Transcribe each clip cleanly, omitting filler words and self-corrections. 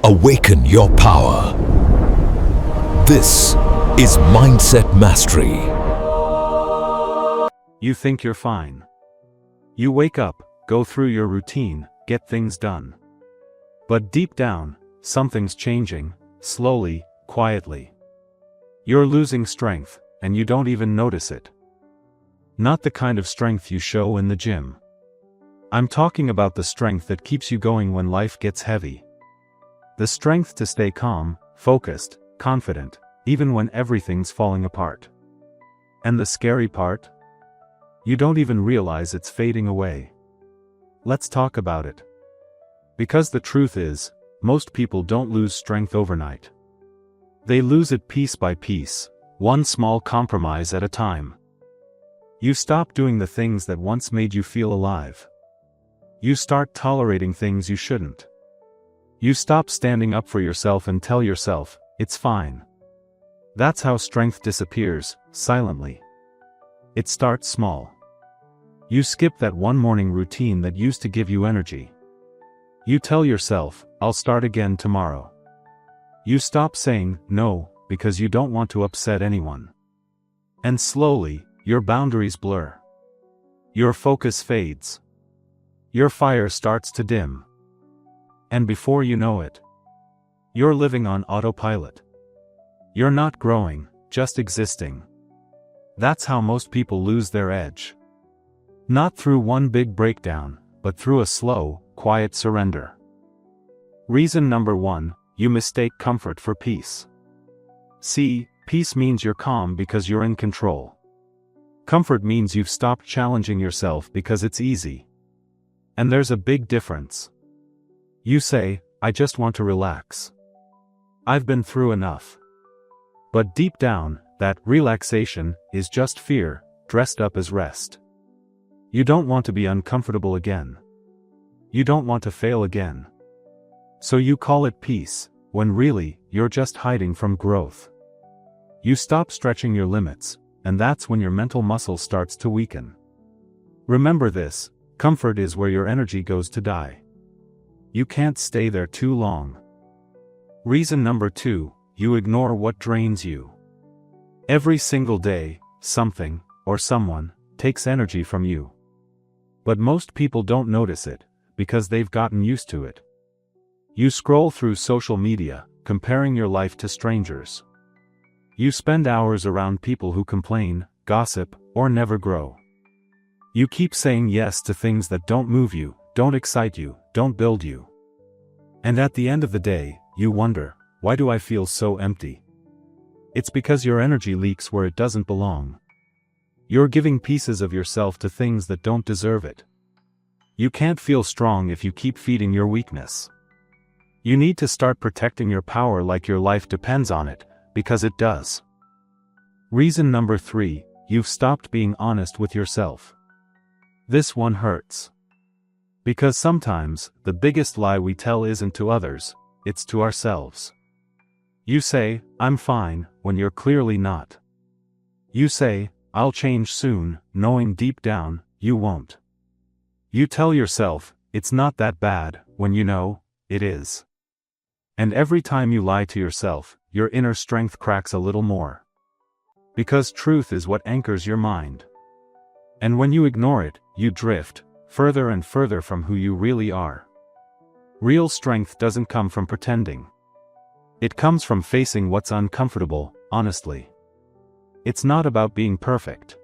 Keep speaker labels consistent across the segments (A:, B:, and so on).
A: Awaken your power. This is Mindset Mastery.
B: You think you're fine. You wake up, go through your routine, get things done. But deep down, something's changing, slowly, quietly. You're losing strength, and you don't even notice it. Not the kind of strength you show in the gym. I'm talking about the strength that keeps you going when life gets heavy. The strength to stay calm, focused, confident, even when everything's falling apart. And the scary part? You don't even realize it's fading away. Let's talk about it. Because the truth is, most people don't lose strength overnight. They lose it piece by piece, one small compromise at a time. You stop doing the things that once made you feel alive. You start tolerating things you shouldn't. You stop standing up for yourself and tell yourself, it's fine. That's how strength disappears, silently. It starts small. You skip that one morning routine that used to give you energy. You tell yourself, I'll start again tomorrow. You stop saying no because you don't want to upset anyone. And slowly, your boundaries blur. Your focus fades. Your fire starts to dim. And before you know it, you're living on autopilot. You're not growing, just existing. That's how most people lose their edge. Not through one big breakdown, but through a slow, quiet surrender. Reason number 1, you mistake comfort for peace. See, peace means you're calm because you're in control. Comfort means you've stopped challenging yourself because it's easy. And there's a big difference. You say, I just want to relax. I've been through enough. But deep down, that relaxation is just fear, dressed up as rest. You don't want to be uncomfortable again. You don't want to fail again. So you call it peace, when really, you're just hiding from growth. You stop stretching your limits, and that's when your mental muscle starts to weaken. Remember this, comfort is where your energy goes to die. You can't stay there too long. Reason number 2, you ignore what drains you. Every single day, something, or someone, takes energy from you. But most people don't notice it, because they've gotten used to it. You scroll through social media, comparing your life to strangers. You spend hours around people who complain, gossip, or never grow. You keep saying yes to things that don't move you, don't excite you, don't build you. And at the end of the day, you wonder, why do I feel so empty? It's because your energy leaks where it doesn't belong. You're giving pieces of yourself to things that don't deserve it. You can't feel strong if you keep feeding your weakness. You need to start protecting your power like your life depends on it, because it does. Reason number 3, you've stopped being honest with yourself. This one hurts. Because sometimes, the biggest lie we tell isn't to others, it's to ourselves. You say, I'm fine, when you're clearly not. You say, I'll change soon, knowing deep down, you won't. You tell yourself, it's not that bad, when you know, it is. And every time you lie to yourself, your inner strength cracks a little more. Because truth is what anchors your mind. And when you ignore it, you drift, further and further from who you really are. Real strength doesn't come from pretending. It comes from facing what's uncomfortable, honestly. It's not about being perfect.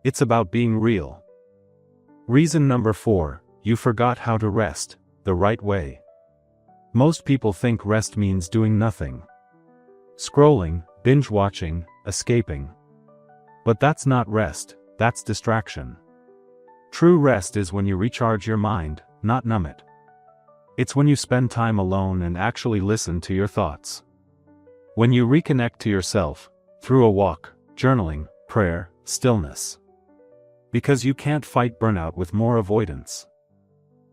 B: It's about being real. Reason number 4, you forgot how to rest, the right way. Most people think rest means doing nothing. Scrolling, binge-watching, escaping. But that's not rest, that's distraction. True rest is when you recharge your mind, not numb it. It's when you spend time alone and actually listen to your thoughts. When you reconnect to yourself, through a walk, journaling, prayer, stillness. Because you can't fight burnout with more avoidance.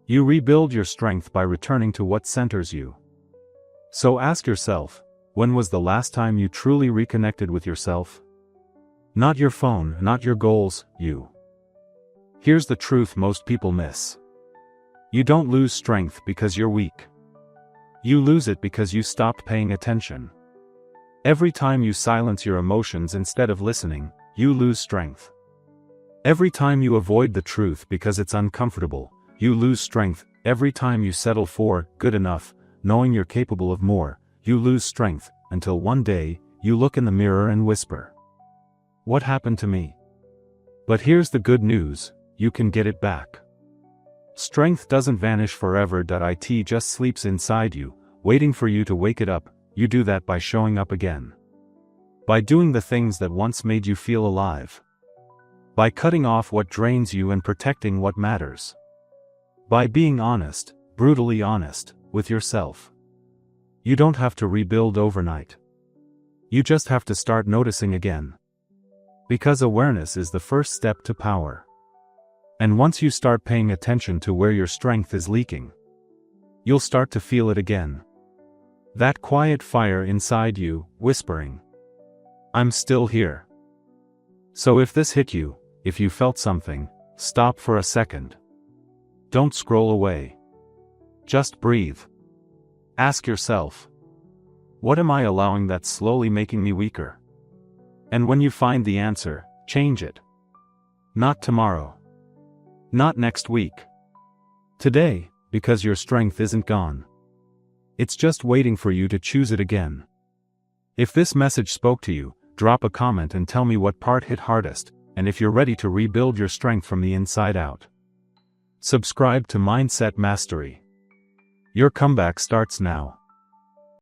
B: You rebuild your strength by returning to what centers you. So ask yourself, when was the last time you truly reconnected with yourself? Not your phone, not your goals, you. Here's the truth most people miss. You don't lose strength because you're weak. You lose it because you stopped paying attention. Every time you silence your emotions instead of listening, you lose strength. Every time you avoid the truth because it's uncomfortable, you lose strength. Every time you settle for good enough, knowing you're capable of more, you lose strength, until one day, you look in the mirror and whisper, "What happened to me?" But here's the good news, you can get it back. Strength doesn't vanish forever. It just sleeps inside you, waiting for you to wake it up. You do that by showing up again. By doing the things that once made you feel alive. By cutting off what drains you and protecting what matters. By being honest, brutally honest, with yourself. You don't have to rebuild overnight. You just have to start noticing again. Because awareness is the first step to power. And once you start paying attention to where your strength is leaking, you'll start to feel it again. That quiet fire inside you, whispering, "I'm still here." So if this hit you, if you felt something, stop for a second. Don't scroll away. Just breathe. Ask yourself, what am I allowing that's slowly making me weaker? And when you find the answer, change it. Not tomorrow. Not next week. Today, because your strength isn't gone. It's just waiting for you to choose it again. If this message spoke to you, drop a comment and tell me what part hit hardest, and if you're ready to rebuild your strength from the inside out. Subscribe to Mindset Mastery. Your comeback starts now.